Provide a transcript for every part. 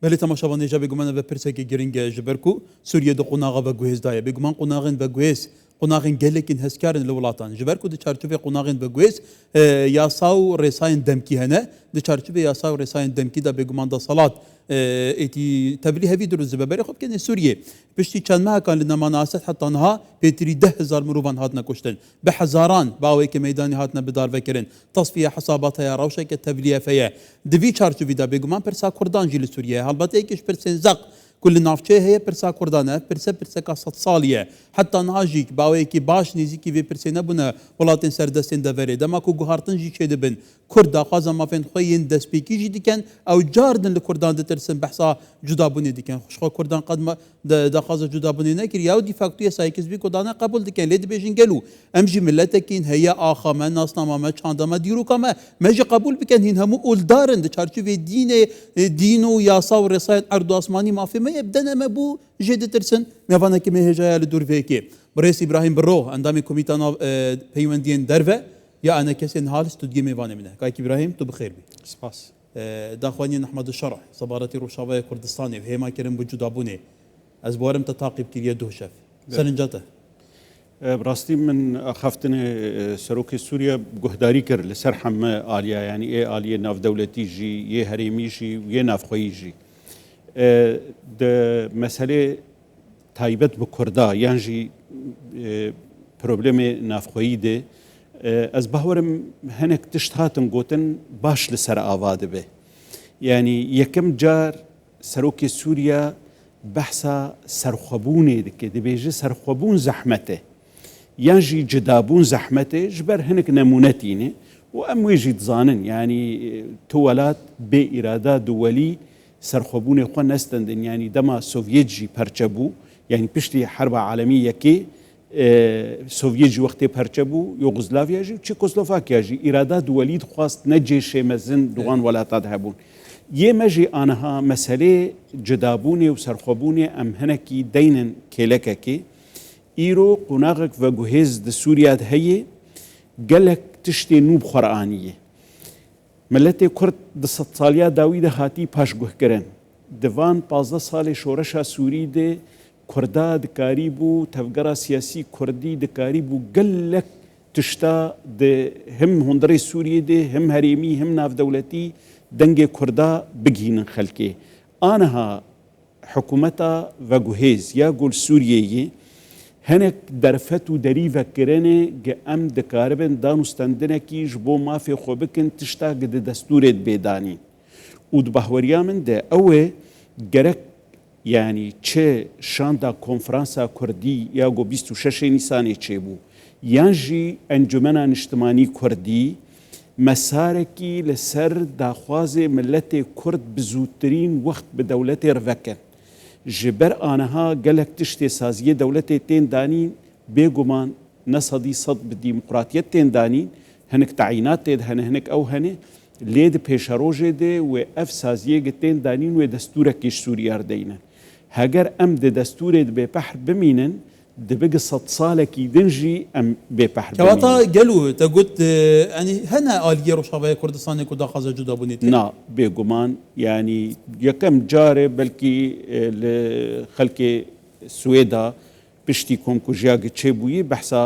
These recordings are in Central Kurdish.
بله تماشاوان جا بگومان و پرسه که گرینگ جبرکو سوریه دو قناغ و گوهز دایه بگومان قناغین و گوهز قناغین گلکین هسکارن لولاتان جبرکو د چارچوبه قناغین و گوهز یاساو رساین دمکی هنه د چارچوبه یاساو رساین دمکی دا بگومان دا صلات ایتی تبلیغ هفی دروز ببری خب کنه سوریه پشتی چند ماه کان لنا مناسب حتی آنها پیتری 10,000 مروفان هاتنا کشتن به هزاران باوی که میدانی هاتنا بدار وکرن تصفیه حساباتها روشه که تبلیغ فیه دوی چارچوبه دا بگومان پرسا کردان جیل سوریه البته ایکش پرسن زق كل نافچه هي برسا كردانه برسا كاسات صاليه حتى نهاجيك باويكي باش نيزيكي في برسي نبنا ولاتن سردستين دفري دما كو غهارتن جي شي دبن كردا قازا ما فين خوين دسبيكي جي ديكن او جاردن لكردان دترسن بحثا جدا بني ديكن خو كردان قد ما دا قازا جدا بني نكر ياو دي فاكتو سايكس بي كردان قبول ديكن ليد بيجن قالو امجي ملتكين هي اخا ما ناسنا ما چاندا ما ديرو كما ماجي قبول بكن هين همو اول دارن دچارچو في دينو ياسا ورسايت ارض اسماني ما في يبدأنا ما بو جد ترسن نفانا كمية هجايا لدور فيكي برئيس إبراهيم بروه عندما كوميتانا بيوندين درفة يا أنا كسين هالس تدقي ميفانا منه كايك إبراهيم تو بخير بي سپاس داخواني نحمد الشرع صبارتي روشاوية كردستاني في ما كرم بوجود أبوني از بوارم تتاقب كريا دوشف سرنجاته براستي من أخفتني سروك سوريا بجهداري كر لسر حم آلية يعني إيه آلية ناف دولتي جي يه هريمي جي ويه ناف خوي جي ده مسألة تایبەت بە کوردا یانجی پرۆبلێمێ نافخۆیی دێ ئەس باوەرم هەنێک تشت هاتن گوتن باش لەسەر ئاوا دەبێ یعنی یەکەم جار سەرۆکی سووریا بەحسا سەرخۆبوونێ دەکێ دەبێژە سەرخۆبوون زەحمەتێ یانجی جدابوون زەحمەتێ ji ber hinek nemûnetînê û em wê jî dizanın yani tu welat bê îrada duwelî سرخوبوني خو نستندن يعني دما سوفيت جي پرچبو يعني پشتي حرب عالمية يكي سوفيت جي وقتي پرچبو يوغوسلافيا جي تشيكوسلوفاكيا جي إرادات وليد خواست نجي شمزن دوان ولاتات هبون يمجي آنها مسألة جدابوني وسرخوبوني أم هنكي دينن كيلككي إيرو قناغك وجهز د سوريا هي قالك تشتي نوب قرآنية ملت کرد د 100 سالیا داوید هاتی پاشگوه کرن دوان 15 سال شورش سوری ده کردا د کاریبو تفگرا سیاسی کردی د کاریبو گلک تشتا ده هم هندری سوریه ده هم هریمی هم ناف دولتی دنگ کردا بگینن خلکه آنها حکومتا و گوهیز یا گل سوریه هنک درفت و دریوه کرنه که ام دکاربن دانستندنه کی جبو مافی خوبکن تشتا گده دستورت بیدانی و دبهوریا من ده اوه گرک yani çe şanda konferansa Kurdi ya go 26 Nisan'e çe bu yanji encümena niştimani Kurdi mesareki leser daxwaze millete Kurd bizutrin vakt be devlete rveken جبر آنها قالك تشتي سازية دولتي تين دانين بيقومان نصدي صد بالديمقراطية تين دانين هنك تعيينات تيد هنك أو هنه ليد بيشاروجي دي وإف سازية تين دانين ودستورة كيش سوريا ردينا هاجر أم دي دستورة ببحر بمينن دي بقى صد صالك يدنجي أم ببحر بمينن كواتا قالوا تقولت يعني هنا آلية روشافية كردستاني كدا خازا جدا بنيتي نا بيقومان يعني يكم جاري بلكي لخلقي سويدا بشتي كوم كوجياغ تشيبوي بحثا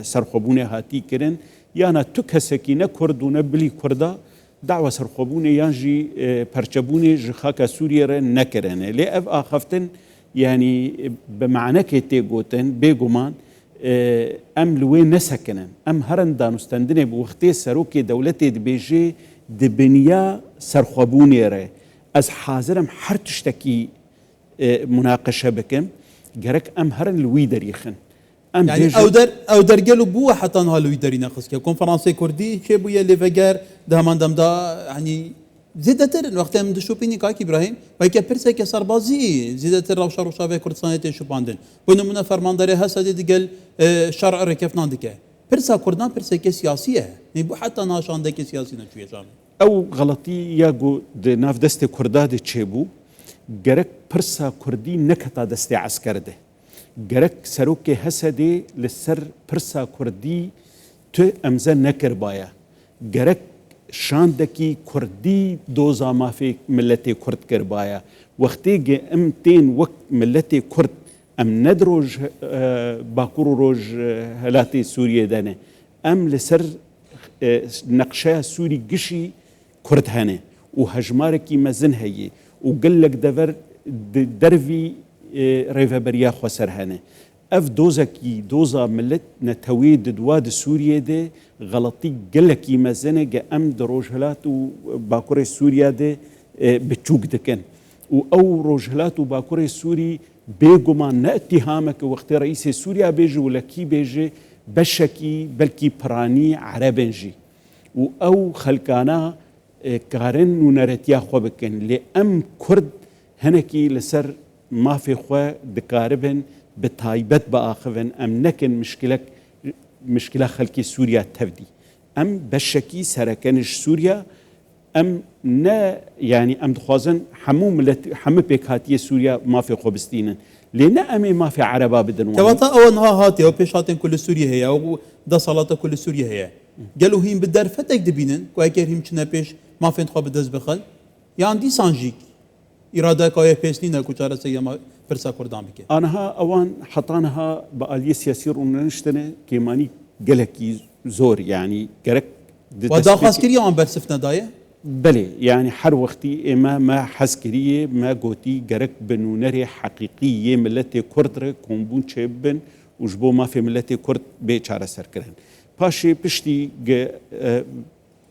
سرخوبوني هاتي كرن يانا تكهسكي نكردو نبلي كردا دعوة سرخوبوني يانجي پرچبوني جخاكا سوريا نكرن لي اف آخفتن يعني بمعنى كي قوتن بيقومان ام لوي نسكنن ام هرن دانستندنه بوقتي سروكي دولتي دبيجي دبنيا سرخوبوني ري از حاضرم هر تشتكي مناقشه بكم جرك ام هرن لوي دريخن ام يعني او در قالوا بو حتى انها لوي درينا خسكي كونفرنسي كردي شي بو يلي فجر ده من دم دا يعني زيدتر وقت من شوبيني كاك ابراهيم وكي برسا كي سربازي زيدتر روشا في كردستان شوباندن بنمونه فرمانداري هسدي دقل شرع ركفنا دكه برسا كردان برسا كي سياسيه نبو حتى ناشان دكي سياسي نشويه جامي او غلطي ياغو د ناف دست كردا د چيبو گرك برسا كردي نكتا دست عسكر ده گرك سروكي هسدي لسر برسا كردي تو امزه نكر بايا گرك شاندكي كردي دوزا ما في ملتي كرد كربايا وقتي ام تين وقت ملتي كرد ام ندروج باكورو روج هلاتي سوريا دانه ام لسر نقشة سوري قشي كرد هنه وهجماركي مزن هي وقلك دفر درفي ريفابريا خسر هنه اف دوزكي دوزا ملت نتويد دواد سوريا دي غلطي قلكي مزنه ام دروجهلات وباكوري سوريا دي بتشوق دكن او روجهلات وباكوري سوري بيغما ناتهامك وقت رئيس سوريا بيجي ولا كي بيجي بشكي بلكي براني عربنجي او خلقانا كارن ونرتيا خو بكن لام كرد هنكي لسر ما في خو دكاربن بتايبت باخذن ام نكن مشكله خلقي سوريا تفدي ام بشكي سركنش سوريا ام نا يعني ام دخوازن حمو بيكاتيه سوريا ما في خوبستين لنا امي ما في عربا بدن كواتا او انها هاتي او بيشاتن كل سوريا هي او دا صلاة كل سوريا هي قالوا هيم بالدار فتك دبينن كواكير هيم كنا بيش ما فين خو بدز بخل يعني دي سانجيك اراده كاي بيسنينا كوچارا سيما فرسا كردان بك انا ها اوان حطانها باليه سياسي ونشتنه كيماني قلكي زور يعني قرك ودا خاسكريه عم برسفنا دايه بلي يعني حر وقتي اما ما حسكريه ما قوتي قرك بنونري حقيقيه ملتي كردر كومبون تشبن وجبو ما في ملتي كرد بيچاره سركرن باشي بشتي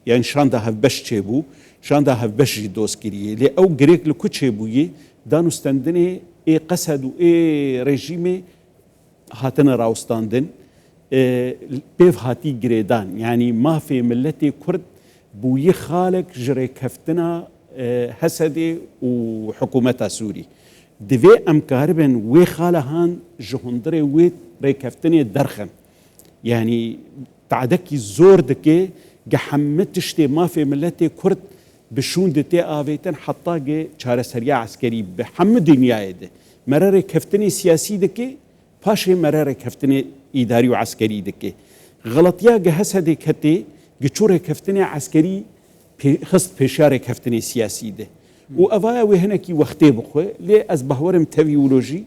يعني شاندا هف بش تشبو شاندا هف بش دوسكريه لي او غريك لكو تشبويه دانو استندني اي قصد اي ريجيمي هاتنا راوستاندن بيف هاتي جريدان يعني ما في ملتي كرد بوي خالك جري كفتنا هسدي وحكومتها سوري دفي ام كاربن وي خالهان جهندري وي ريكفتني درخن يعني تعدكي زور دكي جحمتشتي ما في ملتي كرد بشون دتي آويتن حتى جي چاره سريع عسكري بحمد دنيا ده مرر كفتني سياسي دكي باشي مرر كفتني إداري وعسكري دكي غلطيا جهسدي كتي جشور كفتني عسكري خص بشار كفتني سياسي ده وأفايا وهناكي وقتي بخوه ليه أزبهورم تفيولوجي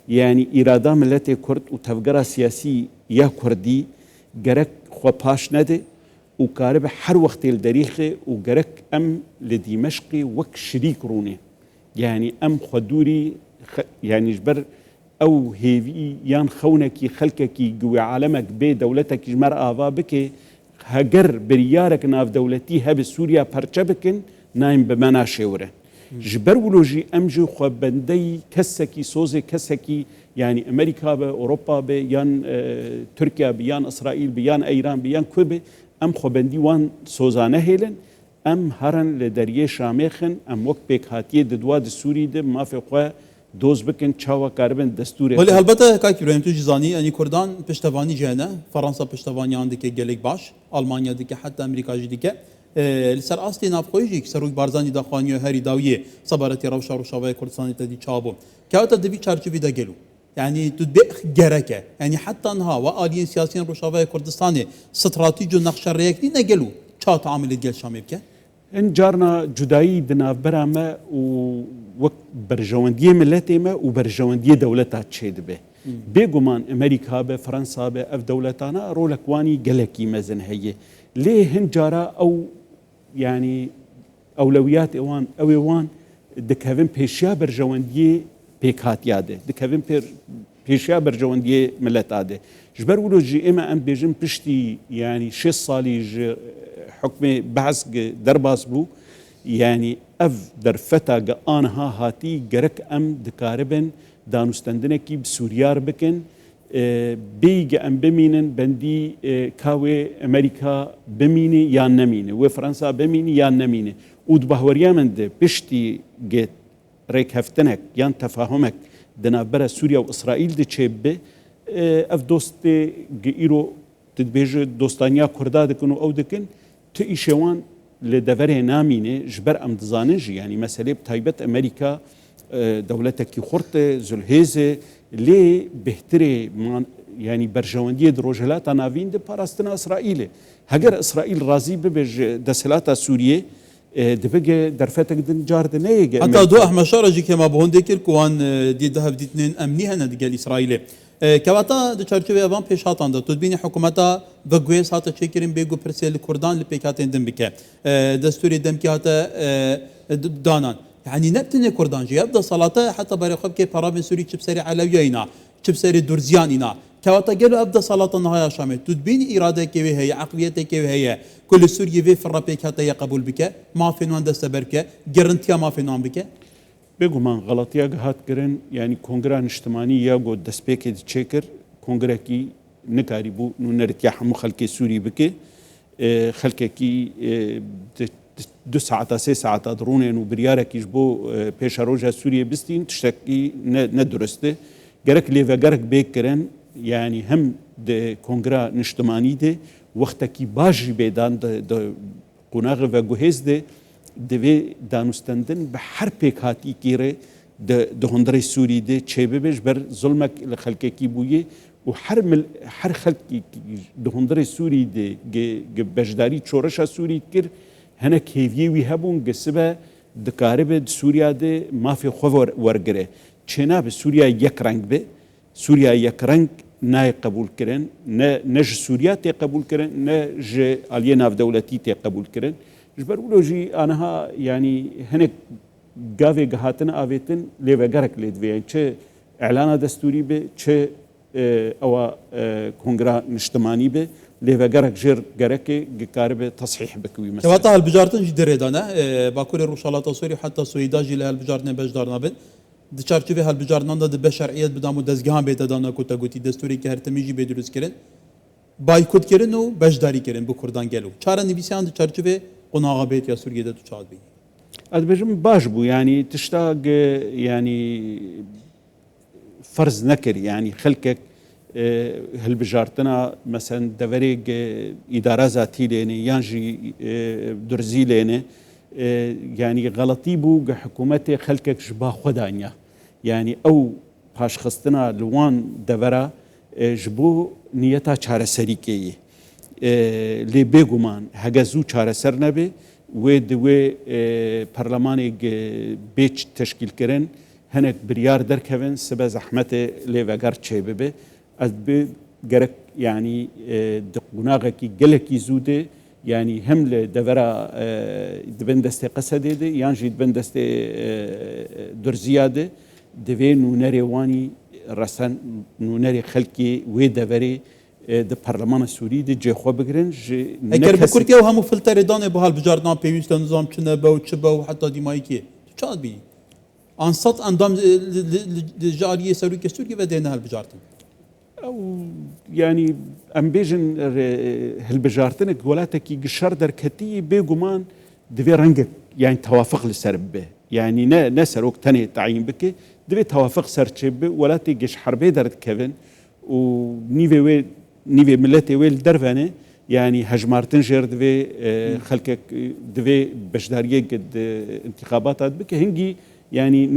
يعني إرادة ملتي كرد وتفجر سياسي يا كردي جرك خو باش نده وكارب حر وقت الدريخ وجرك أم لدمشق وك شريك روني يعني أم خدوري يعني جبر أو هيفي يان خونكي خلككي جوا عالمك بي دولتك جمر آفا بك هجر بريارك ناف دولتي هب سوريا برشبكن نايم بمنا شوره جبر ولوجي أمجو خو بندي كسكي سوزي كسكي يعني أمريكا بأوروبا بيان تركيا بيان إسرائيل بيان إيران بيان كوبا ام خوبندی وان سوزانه هیلن ام هرن لدریه شامخن ام وقت بک هاتیه ددواد سوری ده ما في خو دوز بکن چاوا کاربن دستور ولی البته کاک ابراهیم تو جزانی یعنی کردان پشتوانی جهنه فرانسا پشتوانی اندیکه گلک باش آلمانیا دیگه حتی امریکا دیگه لسر اصلی نافخویی که سروی بارزانی داخوانی هری داویه صبرتی روشاوی کردستانی تدی چابو که اوت دبی چارچوبی دا گلو يعني تدخ جركه يعني حتى انها والين سياسيين روشافي كردستاني استراتيجي نقشه ريكني نقلوا شا تعامل الجيل الشامي بك ان جارنا جداي دنا برامه وقت برجوانديه ملتي ما وبرجوانديه دولتها تشيد به بيغمان امريكا بفرنسا باف دولتانا رولكواني جلكي مزن هي ليه هنجارا او يعني اولويات اوان اوان دكافن بيشيا برجوانديه بيكات ياده دكافين بيشيا برجوانديه ملت عاده جبر ولو جي اما ام بيجن بشتي يعني شي صالي حكمي بحث درباس بو يعني اف درفتا انها هاتي جرك ام دكاربن دانوستندنكي بسوريار بكن بيج ام بمينن بندي كاوي امريكا بميني يا نمينه وفرنسا بميني يا نمينه ود بهوريا من بشتي جيت ريك هفتنك يان تفاهمك دنابرا سوريا وإسرائيل دي تشيب اف دوستي جيرو تدبيج دوستانيا كردا دكنو او دكن تيشوان لدفره نامينه جبر ام دزانج يعني مسألة بتايبت امريكا دولتك خرطة زلهيزة لي بهتري يعني برجواندية روجهلات نافين دي باراستنا إسرائيل هجر إسرائيل رازي ببج دسلات سوريا دبقى درفتك دن جارد نيجي حتى دو احمد شارجي كما بهوندي كوان دي ذهب دي اثنين امنيها ندقال اسرائيل كواتا دو چارچوبه اوان پیش هاتان دا تدبینی حکومتا بگویس هاتا چکرین بگو پرسیل کردان لپیکاتین دم بکه دستوری دم کی هاتا دانان يعني نبتني كردانجي يبدا صلاته حتى بريخوب كي برامن سوري تشبسري علويينا تشبسري دورزيانينا كواتا قالوا ابدا صلاه النهايه شامل تدبين اراده كي هي عقليتك كي هي كل سوري في الربيك حتى قبول بك ما في نوان دستبركه جرنتيا ما في نوان بك بگو من غلطيا هات کرن يعني كونغران اجتماعي يا گو دسبيك تشيكر كونغرا کی نکاری بو نو نرتياح مو خلق سوري بك خلق کی 2 ساعات 3 ساعات درونين وبريارك يجبو پیش روجا سوريا بستين تشتكي ندرسته گرك ليفا گرك بكرن يعني هم د كونغرا نجتماعي دي وقتكي باجي بيدان د قناغ و گوهز دي دوی دانستندن به هر پیک هاتی کیره د هندری سوری ده چه ببیش بر ظلمک لخلقه کی بویه و هر خلق د هندری سوری ده بجداری چورش سوری کر هنه کیویه وی هبون گسبه دکاره د سوریا ده مافی خو ورگره چنا به سوریا یک رنگ به سوریا یک رنگ نه قبول کرن نه سوریا تی قبول کرن نه ج علیه ناف دولتی تی قبول کرن جبرولوجي أنها يعني هناك قافي قهاتنا آفيتن ليفا قرق ليدوي يعني چه إعلان دستوري به چه أو كونغرا نجتماعي به ليفا قرق جير قرق قارب تصحيح بكوي مثلا كواتا هالبجارتن جي دريدانا باكور الروشالات سوري حتى سويداجي لهالبجارتن بجدارنا بن دچارچوبه هالبجارتن دا بشرعيت بدامو دزگهان بيتا دانا كوتا گوتي دستوري که هرتميجي بدروس كرن بايكوت كرن و بجداري كرن بو كردان گلو چارا نویسان دچارچوبه قناغ بيت يا سوريا ده تشاد بي أدبجم باش بو يعني تشتاق يعني فرض نكر يعني خلقك هالبجارتنا مثلا دوريق إدارة ذاتي ليني يانجي درزي ليني يعني غلطي بو حكومتي خلقك جبا خدانيا يعني أو باش خستنا لوان دورا جبو نيتا چاره سريكي لی بگومان هجزو چاره سر نبی و دوی پارلمانی بیچ تشکیل کردن هنگ بریار در کهون سبز زحمت لی وگر چه ببه از به گرک يعني دقناغ کی گلکی زوده يعني هم لدورا دبندست قصده ده يعني جد دبندست درزياده دوی نونری وانی رسن نونری خلقی و دوری د پارلمان سوری د جخوا بگرن اگر بکرتی او همو فلتر دانه به حال بجاردان پیوست نظام چنه با و چه با و حتی دیمایی که چاد بی انصت اندام جاریه سروی سوریه و دینه هل بجاردن او يعني ام بيجن هالبجارتنك ولاتكي قشر در كتي بيقومان دفي رنجك يعني توافق لسرب به يعني نا سروك تاني تعيين بك دفي توافق سرتشب ولاتي قش حربي درت كيفن ونيفي ملتي ويل درفانه يعني هجمارتن جير دفي خلقك دفي بشداريه قد انتخابات بك هنجي يعني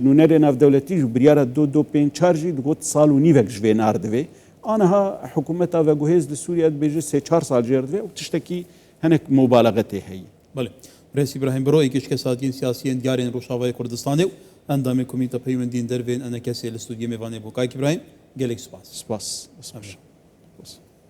نونر ناف دولتي بريارة دو بين تشارجي دقوت صال ونيفك جوي نار دفي أنا ها حكومتها وجهز لسوريا بيجي 3-4 سال جير دفي وتشتكي هناك مبالغتي هي. بله. رئيس إبراهيم برو إيش كسادين سياسيين ديارين روشاوي كردستاني وأندام كوميتا بيوندين درفين أنا كسي الاستوديو ميفاني بوكايك إبراهيم جالك سباس. سباس.